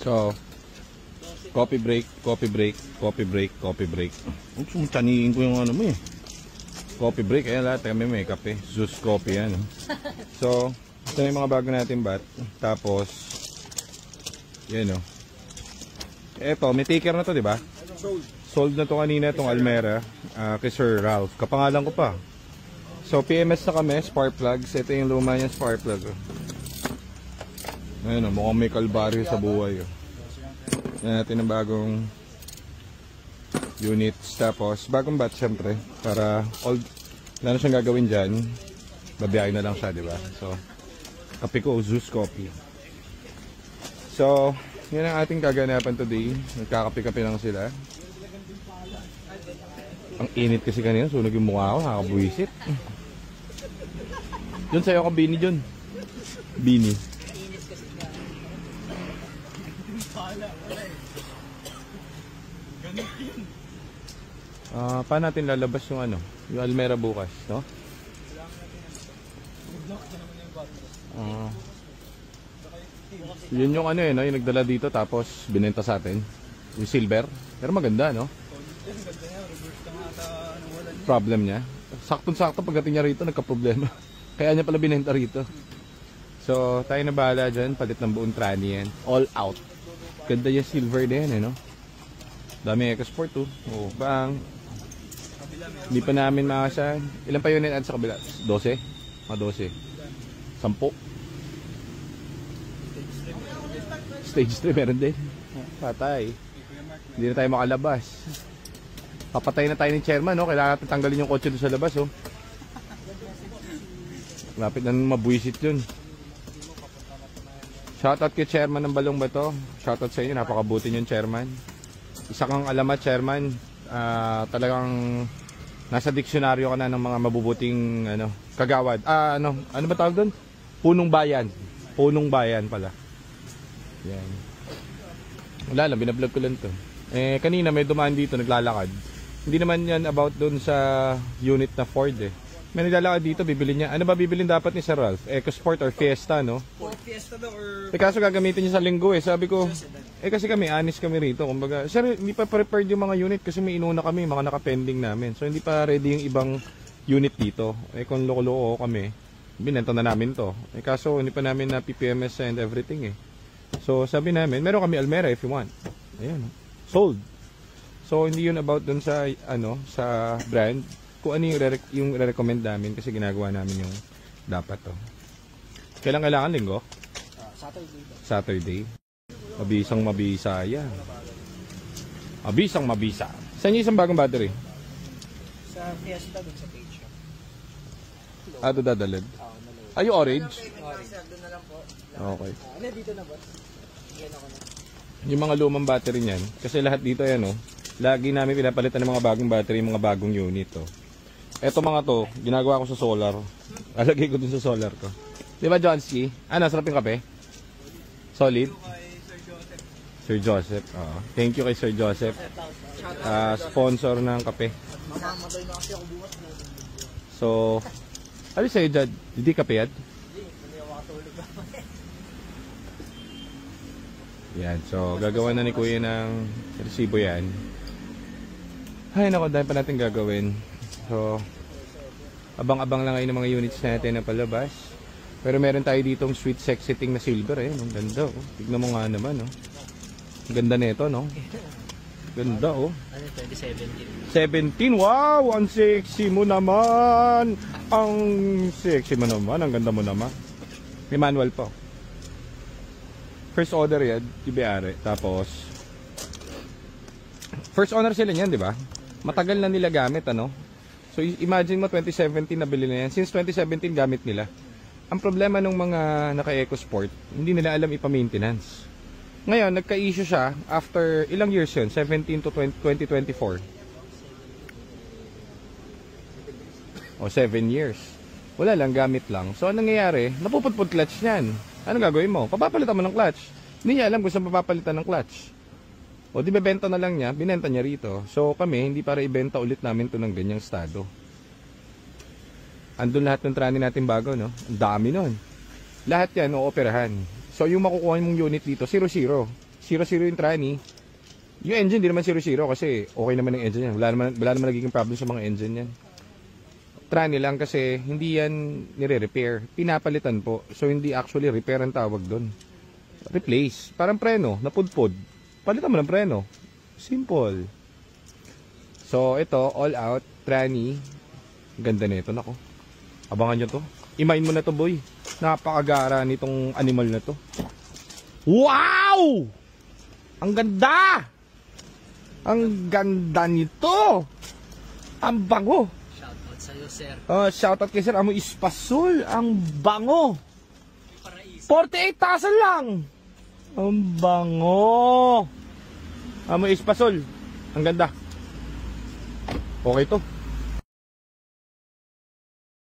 So, coffee break, coffee break, coffee break, coffee break. Sumutaniin ko yung ano mo eh. Coffee break, ayan lahat kami may kape. Zeus coffee yan. So, ito yung mga bago natin bat. Tapos, yan o. Eto, may ticker na to, di ba? Sold na to kanina itong Almera kay Sir Ralph. Kapangalan ko pa. So, PMS na kami, spark plugs. Ito yung luma niya, spark plug. Ayun o, mukhang may kalbaryo sa buhay. Yan natin ang bagong units. Tapos, bagong bat syempre. Para, wala na siyang gagawin dyan. Babiyahin na lang siya, di ba? So, kape ko, Zeus coffee. So, yan ang ating kaganapan today. Nagkakape-kape lang sila. Ang init kasi kanina, sunog yung mukha ko, nakakabuisit. Yun sa'yo ka, Bini, dyan. Bini. Paano natin lalabas yung ano, yung Almera bukas, no? Yun yung ano eh, no? Yung nagdala dito tapos binenta sa atin. Yung silver. Pero maganda, no? Problem niya. Saktong-sakto pagdating niya rito, nagka-problema. Kaya niya pala binenta rito. So, tayo na bahala dyan. Palit ng buong trani yan. All out. Ganda yung silver din, eh, no? Dami EcoSport, oh. Oh, bang. Hindi pa namin makasya. Ilan pa yun add sa kabila? 12? Mga 12. 10. Stage 3 meron din. Patay. Hindi na tayo makalabas. Papatay na tayo ni chairman, no? Kailangan natin tanggalin yung kotse doon sa labas, oh. Lapit na mabuisit yun. Shoutout kay chairman ng Balong Bato. Shoutout sa inyo, napakabuti yung chairman. Isa kang alamat, chairman. Talagang nasa diksyonaryo ka na ng mga mabubuting ano, kagawad. Ano ba tawag doon? Punong bayan. Punong bayan pala. Yan. Wala lang, binablog ko lang to. Kanina may dumaan dito, naglalakad. Hindi naman yan about doon sa unit na Ford eh. May naglalakad dito, bibili niya. Ano ba bibilin dapat ni Sir Ralph? EcoSport or Fiesta, no? Fiesta daw or... Kaso gagamitin niya sa linggo eh. Sabi ko, kasi kami, honest kami rito. Kumbaga, sir, hindi pa prepared yung mga unit kasi may inuna kami, mga nakapending namin. So, hindi pa ready yung ibang unit dito. Kung loko-loko kami, binenta na namin to. Kaso, hindi pa namin na PPMS and everything eh. So, sabi namin, meron kami Almera if you want. Ayan, sold. So, hindi yun about dun sa, sa brand. Kung ano yung re-recommend namin kasi ginagawa namin yung dapat to. Kailangan linggo? Saturday. Mabisang mabisa yan. Mabisang mabisa. Saan yung isang bagong battery? Sa Fiesta dun sa page. Ito dadalid? Ay, yung orange? Okay. Dito na ba? Yung mga lumang battery niyan, kasi lahat dito yan, oh. Lagi namin pinapalitan ng mga bagong battery, mga bagong unit, oh. Eto mga to, ginagawa ko sa solar. Lalagay ko dun sa solar ko. Di ba, Johnsky? Sarap yung kape? Solid? Sir Joseph. Thank you kay Sir Joseph. Sponsor ng kape. Mamamatay na kasi ako bukas. So, ano sa'yo, Jad? Hindi kape yan? Hindi ako makatulog. Yan, so gagawa na ni Kuya ng resibo yan. Ay nako, dahil pa natin gagawin. So, abang-abang lang ngayon ng mga units natin na palabas. Pero meron tayo ditong sweet sexy ting na silver eh. Ang ganda oh. Tignan mo nga naman oh. Ang ganda nito no. Ganda oh. 17. Wow! Ang sexy mo naman. Ang sexy mo naman. Ang ganda mo naman. May manual po. First order yan, Tibiyare. Tapos, first owner sila niyan, di ba? Matagal na nila gamit, ano? So, imagine mo, 2017 nabili na yan. Since 2017, gamit nila. Ang problema ng mga naka-EcoSport, hindi nila alam ipa-maintenance. Ngayon, nagka-issue siya after ilang years yun? 17 to 2024. O, 7 years. Wala lang, gamit lang. So, anong nangyayari? Napuputput clutch niyan. Anong gagawin mo? Papapalitan mo ng clutch. Hindi niya alam kung saan papapalitan ng clutch. O di bebenta na lang niya, binenta niya rito. So kami, hindi para ibenta ulit namin to ng ganyang estado. Andun lahat ng trani natin bago, no? Ang dami nun. Lahat yan, ooperahan. So yung makukuha mong unit dito, 0-0. 0 0-0 yung tranny. Yung engine, di naman 0-0 kasi okay naman yung engine yan. Wala naman nagiging problem sa mga engine yan. Tranny lang kasi hindi yan nire-repair. Pinapalitan po. So, hindi actually repair ang tawag doon. Replace. Parang preno, napudpod. Palitan mo ng preno. Simple. So, ito, all out, tranny. Ganda na ito, nako. Abangan nyo to. Imain mo na to, boy. Napakagara nitong animal na to. Wow! Ang ganda! Ang ganda nito! Ang bango! Shoutout sa'yo, sir. Shoutout kay sir. Amo Espasol. Ang bango! 48,000 lang! Ang bango! Amo Espasol. Ang ganda. Okay to.